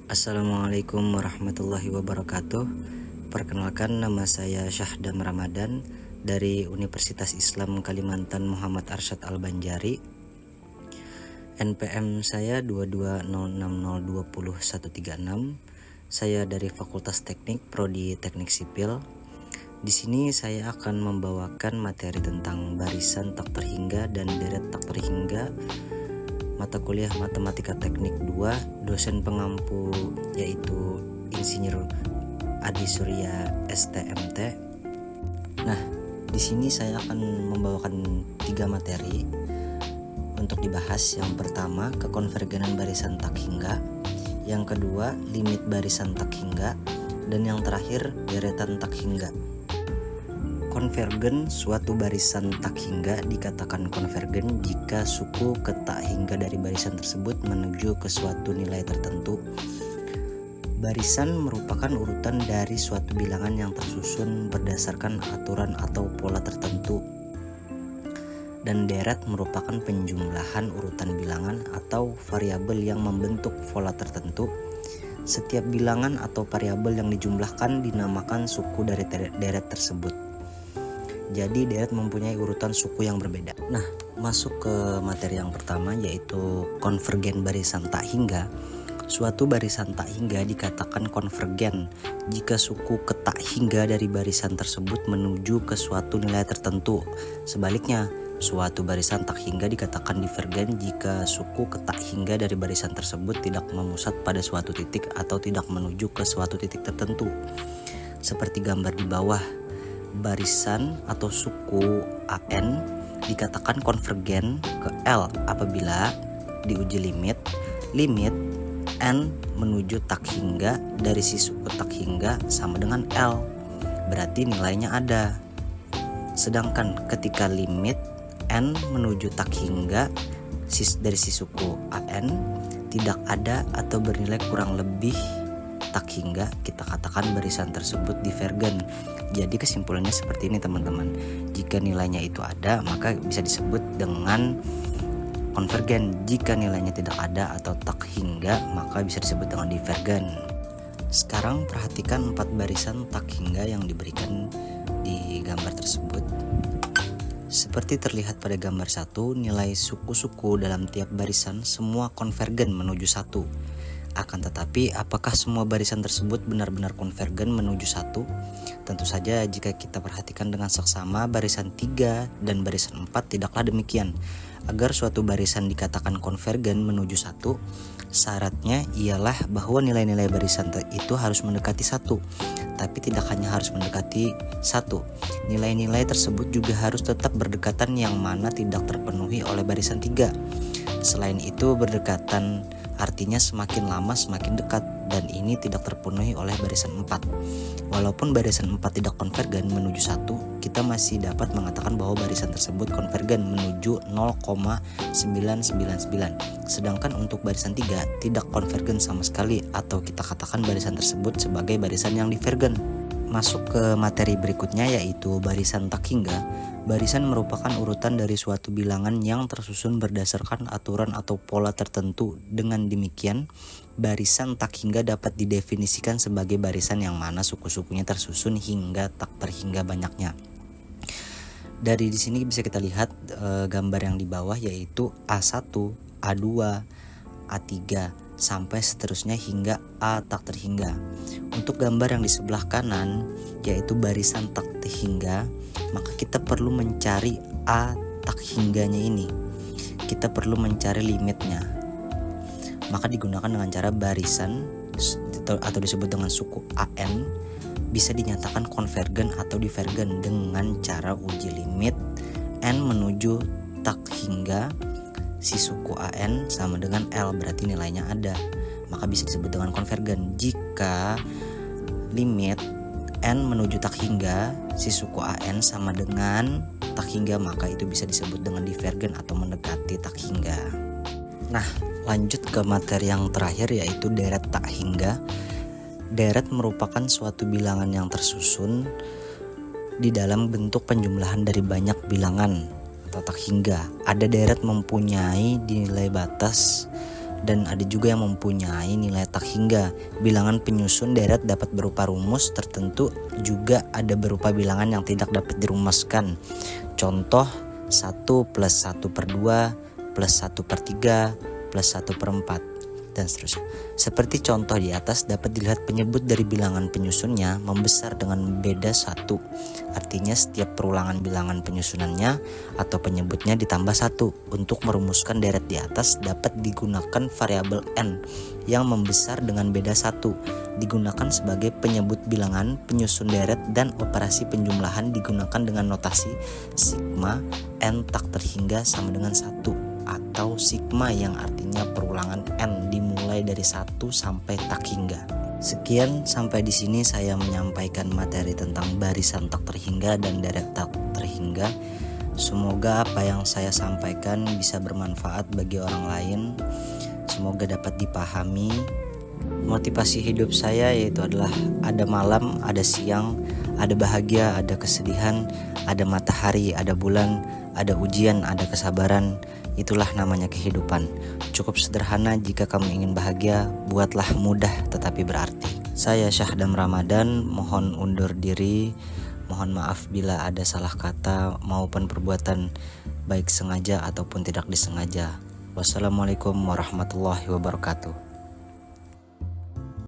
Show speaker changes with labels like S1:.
S1: Assalamualaikum warahmatullahi wabarakatuh. Perkenalkan, nama saya Syahdam Ramadan dari Universitas Islam Kalimantan Muhammad Arsyad Al-Banjari. NPM saya 22060200136. Saya dari Fakultas Teknik Prodi Teknik Sipil. Di sini saya akan membawakan materi tentang barisan tak terhingga dan deret tak terhingga, mata kuliah Matematika Teknik 2, dosen pengampu yaitu Insinyur Adi Surya STMT. Nah, di sini saya akan membawakan 3 materi untuk dibahas. Yang pertama, kekonvergenan barisan tak hingga. Yang kedua, limit barisan tak hingga. Dan yang terakhir, deretan tak hingga. Konvergen suatu barisan tak hingga dikatakan konvergen jika suku ke tak hingga dari barisan tersebut menuju ke suatu nilai tertentu. Barisan merupakan urutan dari suatu bilangan yang tersusun berdasarkan aturan atau pola tertentu. Dan deret merupakan penjumlahan urutan bilangan atau variabel yang membentuk pola tertentu. Setiap bilangan atau variabel yang dijumlahkan dinamakan suku dari deret tersebut. Jadi deret mempunyai urutan suku yang berbeda. Nah, masuk ke materi yang pertama, yaitu konvergen barisan tak hingga. Suatu barisan tak hingga dikatakan konvergen jika suku ke tak hingga dari barisan tersebut menuju ke suatu nilai tertentu. Sebaliknya, suatu barisan tak hingga dikatakan divergen jika suku ke tak hingga dari barisan tersebut tidak memusat pada suatu titik atau tidak menuju ke suatu titik tertentu. Seperti gambar di bawah, barisan atau suku AN dikatakan konvergen ke L apabila diuji limit N menuju tak hingga dari si suku tak hingga sama dengan L, berarti nilainya ada. Sedangkan ketika limit N menuju tak hingga dari si suku AN tidak ada atau bernilai kurang lebih tak hingga, kita katakan barisan tersebut divergen. Jadi kesimpulannya seperti ini teman-teman. Jika nilainya itu ada, maka bisa disebut dengan konvergen. Jika nilainya tidak ada atau tak hingga, maka bisa disebut dengan divergen. Sekarang perhatikan 4 barisan tak hingga yang diberikan di gambar tersebut. Seperti terlihat pada gambar 1, nilai suku-suku dalam tiap barisan semua konvergen menuju 1. Akan tetapi, apakah semua barisan tersebut benar-benar konvergen menuju 1? Tentu saja jika kita perhatikan dengan seksama, barisan 3 dan barisan 4 tidaklah demikian. Agar suatu barisan dikatakan konvergen menuju 1, syaratnya ialah bahwa nilai-nilai barisan itu harus mendekati 1. Tapi tidak hanya harus mendekati 1, nilai-nilai tersebut juga harus tetap berdekatan, yang mana tidak terpenuhi oleh barisan 3. Selain itu, berdekatan artinya semakin lama semakin dekat, dan ini tidak terpenuhi oleh barisan 4. Walaupun barisan 4 tidak konvergen menuju 1, kita masih dapat mengatakan bahwa barisan tersebut konvergen menuju 0,999. Sedangkan untuk barisan 3 tidak konvergen sama sekali, atau kita katakan barisan tersebut sebagai barisan yang divergen. Masuk ke materi berikutnya, yaitu barisan tak hingga. Barisan merupakan urutan dari suatu bilangan yang tersusun berdasarkan aturan atau pola tertentu. Dengan demikian, barisan tak hingga dapat didefinisikan sebagai barisan yang mana suku-sukunya tersusun hingga tak terhingga banyaknya. Dari di sini bisa kita lihat gambar yang di bawah, yaitu A1, A2, A3 sampai seterusnya hingga A tak terhingga. Untuk gambar yang di sebelah kanan, yaitu barisan tak terhingga, maka kita perlu mencari A tak hingganya ini. Kita perlu mencari limitnya. Maka digunakan dengan cara barisan atau disebut dengan suku AN bisa dinyatakan konvergen atau divergen dengan cara uji limit N menuju tak hingga si suku AN sama dengan L, berarti nilainya ada, maka bisa disebut dengan konvergen. Jika limit N menuju tak hingga si suku AN sama dengan tak hingga, maka itu bisa disebut dengan divergen atau mendekati tak hingga. Nah, lanjut ke materi yang terakhir, yaitu deret tak hingga. Deret merupakan suatu bilangan yang tersusun di dalam bentuk penjumlahan dari banyak bilangan atau tak hingga. Ada deret mempunyai nilai batas dan ada juga yang mempunyai nilai tak hingga. Bilangan penyusun deret dapat berupa rumus tertentu, juga ada berupa bilangan yang tidak dapat dirumuskan. Contoh 1 plus 1/2 plus 1/3 plus 1/4 dan seterusnya. Seperti contoh di atas dapat dilihat penyebut dari bilangan penyusunnya membesar dengan beda 1. Artinya setiap perulangan bilangan penyusunannya atau penyebutnya ditambah 1. Untuk merumuskan deret di atas dapat digunakan variabel n yang membesar dengan beda 1 digunakan sebagai penyebut bilangan penyusun deret, dan operasi penjumlahan digunakan dengan notasi sigma n tak terhingga sama dengan 1 atau sigma yang artinya perulangan n dimulai dari 1 sampai tak hingga. Sekian, sampai di sini saya menyampaikan materi tentang barisan tak terhingga dan deret tak terhingga. Semoga apa yang saya sampaikan bisa bermanfaat bagi orang lain. Semoga dapat dipahami. Motivasi hidup saya yaitu adalah ada malam, ada siang, ada bahagia, ada kesedihan, ada matahari, ada bulan, ada ujian, ada kesabaran. Itulah namanya kehidupan. Cukup sederhana jika kamu ingin bahagia, buatlah mudah tetapi berarti. Saya Syahdam Ramadan, mohon undur diri. Mohon maaf bila ada salah kata maupun perbuatan baik sengaja ataupun tidak disengaja. Wassalamualaikum warahmatullahi wabarakatuh.